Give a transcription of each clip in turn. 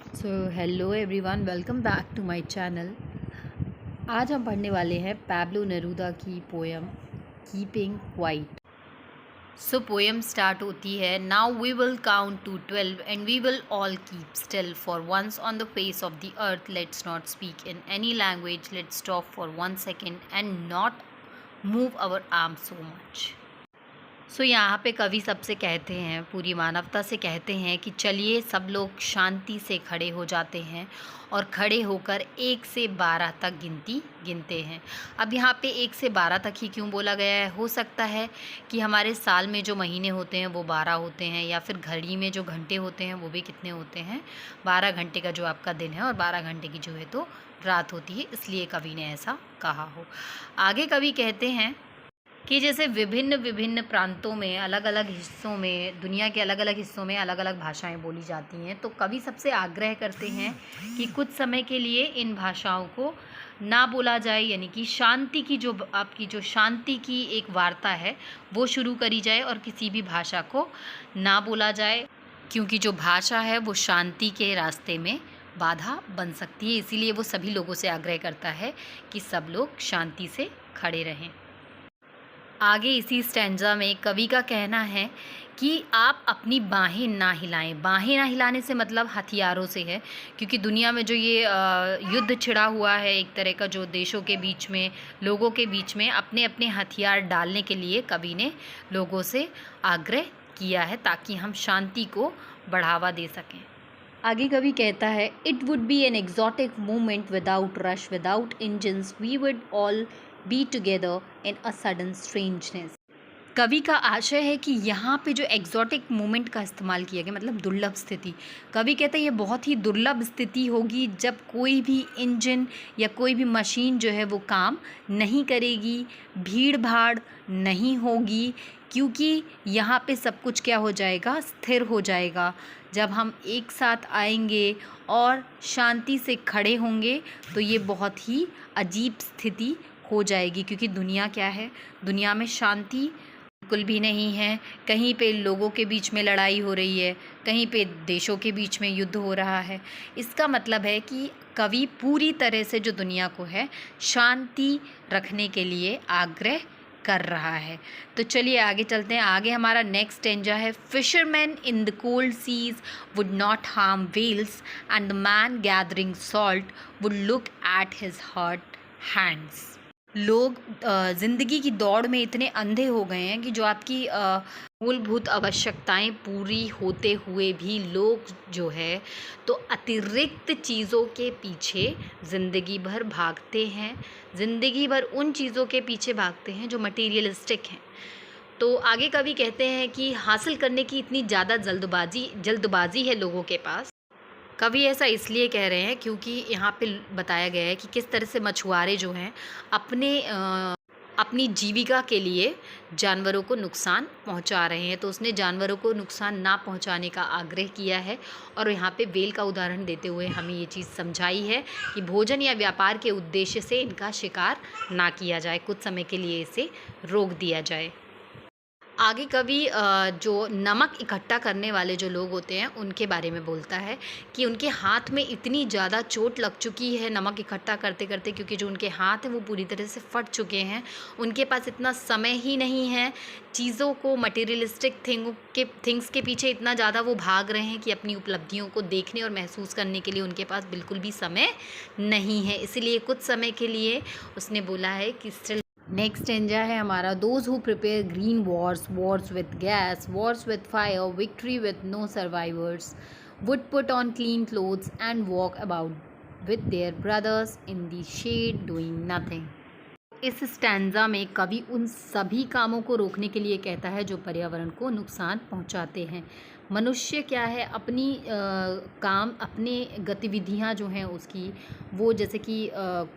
So hello everyone, welcome back to my channel. आज हम पढ़ने वाले हैं पैब्लो नेरूदा की poem keeping quiet. So poem start होती है, now we will count to 12 and we will all keep still for once on the face of the earth let's not speak in any language, let's stop for 1 second and not move our arm so much. So यहाँ पे कवि सबसे कहते हैं, पूरी मानवता से कहते हैं कि चलिए सब लोग शांति से खड़े हो जाते हैं और खड़े होकर 1 से 12 तक गिनती गिनते हैं। अब यहाँ पे 1 से 12 तक ही क्यों बोला गया है? हो सकता है कि हमारे साल में जो महीने होते हैं वो 12 होते हैं, या फिर घड़ी में जो घंटे होते हैं वो भी कितने होते हैं, 12 घंटे का जो आपका दिन है और 12 घंटे की जो है तो रात होती है, इसलिए कवि ने ऐसा कहा हो। आगे कवि कहते हैं कि जैसे विभिन्न विभिन्न प्रांतों में, अलग अलग हिस्सों में, दुनिया के अलग अलग हिस्सों में अलग अलग भाषाएं बोली जाती हैं, तो कवि सबसे आग्रह करते हैं कि कुछ समय के लिए इन भाषाओं को ना बोला जाए, यानी कि शांति की जो आपकी जो शांति की एक वार्ता है वो शुरू करी जाए और किसी भी भाषा को ना बोला जाए, क्योंकि जो भाषा है वो शांति के रास्ते में बाधा बन सकती है। इसीलिए वो सभी लोगों से आग्रह करता है कि सब लोग शांति से खड़े रहें। आगे इसी स्टैंजा में कवि का कहना है कि आप अपनी बाहें ना हिलाएं। बाहें ना हिलाने से मतलब हथियारों से है, क्योंकि दुनिया में जो ये युद्ध छिड़ा हुआ है एक तरह का, जो देशों के बीच में, लोगों के बीच में अपने अपने हथियार डालने के लिए कवि ने लोगों से आग्रह किया है, ताकि हम शांति को बढ़ावा दे सकें। आगे कवि कहता है, it would be an exotic movement without rush, without engines, we would all be together in a sudden strangeness. कवि का आशय है कि यहाँ पे जो एग्जॉटिक मूवमेंट का इस्तेमाल किया गया, मतलब दुर्लभ स्थिति। कवि कहता है ये बहुत ही दुर्लभ स्थिति होगी जब कोई भी इंजन या कोई भी मशीन जो है वो काम नहीं करेगी, भीड़ भाड़ नहीं होगी, क्योंकि यहाँ पे सब कुछ क्या हो जाएगा, स्थिर हो जाएगा। जब हम एक साथ आएंगे और शांति से खड़े होंगे तो ये बहुत ही अजीब स्थिति हो जाएगी, क्योंकि दुनिया क्या है, दुनिया में शांति बिल्कुल भी नहीं है। कहीं पे लोगों के बीच में लड़ाई हो रही है, कहीं पे देशों के बीच में युद्ध हो रहा है। इसका मतलब है कि कवि पूरी तरह से जो दुनिया को है शांति रखने के लिए आग्रह कर रहा है। तो चलिए आगे चलते हैं। आगे हमारा नेक्स्ट स्टेंजा है, fishermen in the cold seas would not harm whales and the man gathering salt would look at his hurt hands. लोग ज़िंदगी की दौड़ में इतने अंधे हो गए हैं कि जो आपकी मूलभूत आवश्यकताएं पूरी होते हुए भी लोग जो है तो अतिरिक्त चीज़ों के पीछे ज़िंदगी भर भागते हैं, ज़िंदगी भर उन चीज़ों के पीछे भागते हैं जो मटीरियलिस्टिक हैं। तो आगे कवि कहते हैं कि हासिल करने की इतनी ज़्यादा जल्दबाजी है लोगों के पास। कवि ऐसा इसलिए कह रहे हैं क्योंकि यहाँ पे बताया गया है कि किस तरह से मछुआरे जो हैं अपनी जीविका के लिए जानवरों को नुकसान पहुँचा रहे हैं। तो उसने जानवरों को नुकसान ना पहुँचाने का आग्रह किया है, और यहाँ पे व्हेल का उदाहरण देते हुए हमें ये चीज़ समझाई है कि भोजन या व्यापार के उद्देश्य से इनका शिकार ना किया जाए, कुछ समय के लिए इसे रोक दिया जाए। आगे कवि जो नमक इकट्ठा करने वाले जो लोग होते हैं उनके बारे में बोलता है कि उनके हाथ में इतनी ज़्यादा चोट लग चुकी है नमक इकट्ठा करते करते, क्योंकि जो उनके हाथ हैं वो पूरी तरह से फट चुके हैं। उनके पास इतना समय ही नहीं है, चीज़ों को, मटेरियलिस्टिक थिंग्स के पीछे इतना ज़्यादा वो भाग रहे हैं कि अपनी उपलब्धियों को देखने और महसूस करने के लिए उनके पास बिल्कुल भी समय नहीं है। इसीलिए कुछ समय के लिए उसने बोला है कि स्टिल। नेक्स्ट स्टेंजा है हमारा, those who prepare green wars, wars with gas, wars with fire, victory with no survivors, would put on clean clothes and walk about with their brothers in the shade doing nothing. इस stanza में कवि उन सभी कामों को रोकने के लिए कहता है जो पर्यावरण को नुकसान पहुंचाते हैं। मनुष्य क्या है, अपनी काम, अपने गतिविधियां जो हैं उसकी, वो जैसे कि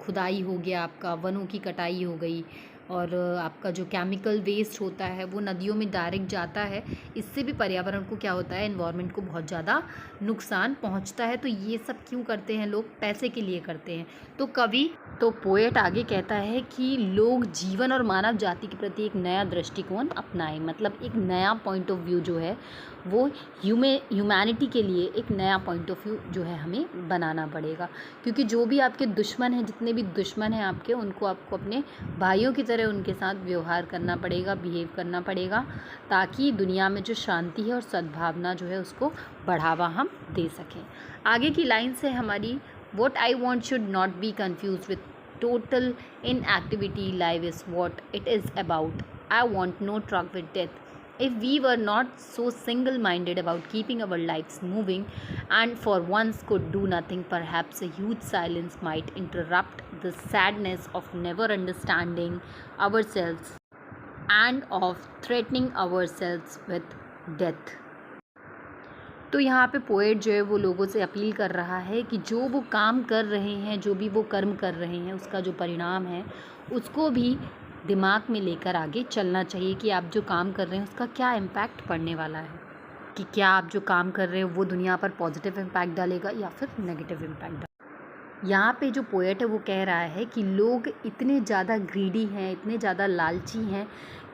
खुदाई हो गया, आपका वनों की कटाई हो गई, और आपका जो केमिकल वेस्ट होता है वो नदियों में डायरेक्ट जाता है। इससे भी पर्यावरण को क्या होता है, एनवायरनमेंट को बहुत ज़्यादा नुकसान पहुंचता है। तो ये सब क्यों करते हैं लोग? पैसे के लिए करते हैं। तो पोएट आगे कहता है कि लोग जीवन और मानव जाति के प्रति एक नया दृष्टिकोण अपनाएं, मतलब एक नया पॉइंट ऑफ व्यू जो है वो ह्यूमैनिटी के लिए एक नया पॉइंट ऑफ व्यू जो है हमें बनाना पड़ेगा। क्योंकि जो भी आपके दुश्मन हैं, जितने भी दुश्मन हैं आपके, उनको आपको अपने भाइयों की तरह उनके साथ व्यवहार करना पड़ेगा, बिहेव करना पड़ेगा, ताकि दुनिया में जो शांति है और सद्भावना जो है उसको बढ़ावा हम दे सकें। आगे की लाइन्स है हमारी, what I want should not be confuse with total inactivity. Life is what it is about. I want no truck with death. If we were not so single-minded about keeping our lives moving and for once could do nothing, perhaps a huge silence might interrupt the sadness of never understanding ourselves and of threatening ourselves with death. तो यहाँ पे poet जो है वो लोगों से appeal कर रहा है कि जो वो काम कर रहे हैं, जो भी वो कर्म कर रहे हैं, उसका जो परिणाम है उसको भी दिमाग में लेकर आगे चलना चाहिए कि आप जो काम कर रहे हैं उसका क्या इम्पैक्ट पड़ने वाला है, कि क्या आप जो काम कर रहे हो वो दुनिया पर पॉजिटिव इम्पैक्ट डालेगा या फिर नेगेटिव इम्पैक्ट डालेगा। यहाँ पे जो पोएट है वो कह रहा है कि लोग इतने ज़्यादा ग्रीडी हैं, इतने ज़्यादा लालची हैं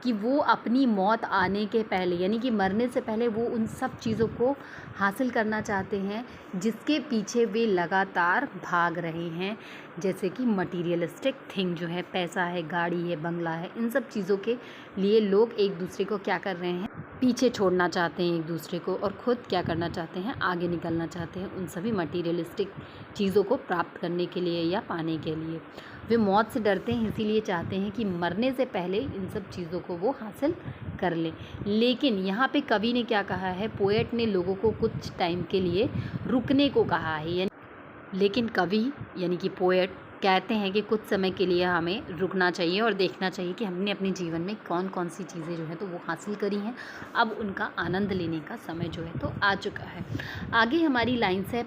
कि वो अपनी मौत आने के पहले, यानी कि मरने से पहले, वो उन सब चीज़ों को हासिल करना चाहते हैं जिसके पीछे वे लगातार भाग रहे हैं, जैसे कि मटीरियलिस्टिक थिंग जो है, पैसा है, गाड़ी है, बंगला है, इन सब चीज़ों के लिए लोग एक दूसरे को क्या कर रहे हैं, पीछे छोड़ना चाहते हैं एक दूसरे को, और ख़ुद क्या करना चाहते हैं, आगे निकलना चाहते हैं उन सभी मटीरियलिस्टिक चीज़ों को प्राप्त करने के लिए या पाने के लिए। वे मौत से डरते हैं, इसीलिए चाहते हैं कि मरने से पहले इन सब चीज़ों को वो हासिल कर लें। लेकिन यहाँ पे कवि ने क्या कहा है, पोएट ने लोगों को कुछ टाइम के लिए रुकने को कहा है, लेकिन कवि यानी कि पोएट कहते हैं कि कुछ समय के लिए हमें रुकना चाहिए और देखना चाहिए कि हमने अपने जीवन में कौन कौन सी चीज़ें जो हैं तो वो हासिल करी हैं, अब उनका आनंद लेने का समय जो है तो आ चुका है। आगे हमारी लाइन्स है,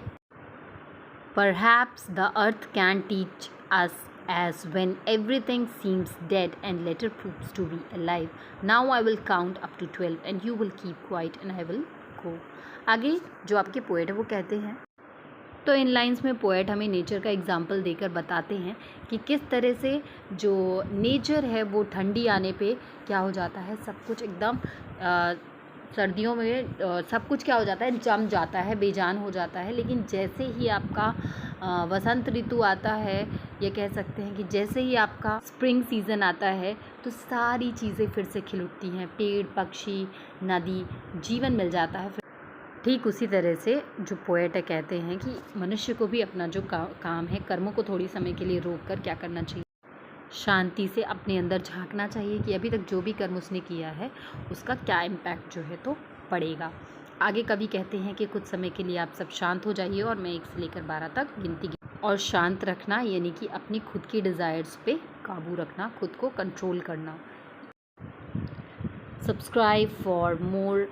perhaps the earth can teach us as when everything seems dead and later proves to be alive. Now I will count up to 12 and you will keep quiet and I will go. आगे जो आपके poet है वो कहते हैं, तो इन lines में poet हमें नेचर का एग्जाम्पल देकर बताते हैं कि किस तरह से जो नेचर है वो ठंडी आने पे क्या हो जाता है, सब कुछ एकदम सर्दियों में सब कुछ क्या हो जाता है, जम जाता है, बेजान हो जाता है। लेकिन जैसे ही आपका वसंत ऋतु आता है, ये कह सकते हैं कि जैसे ही आपका स्प्रिंग सीज़न आता है तो सारी चीज़ें फिर से खिल उठती हैं, पेड़, पक्षी, नदी, जीवन मिल जाता है। ठीक उसी तरह से जो पोएट है कहते हैं कि मनुष्य को भी अपना जो काम है, कर्मों को थोड़ी समय के लिए रोक कर क्या करना चाहिए, शांति से अपने अंदर झांकना चाहिए कि अभी तक जो भी कर्म उसने किया है उसका क्या इम्पैक्ट जो है तो पड़ेगा। आगे कवि कहते हैं कि कुछ समय के लिए आप सब शांत हो जाइए और मैं 1 से लेकर 12 तक गिनती और शांत रखना यानी कि अपनी खुद की डिज़ायर्स पे काबू रखना, खुद को कंट्रोल करना। Subscribe for more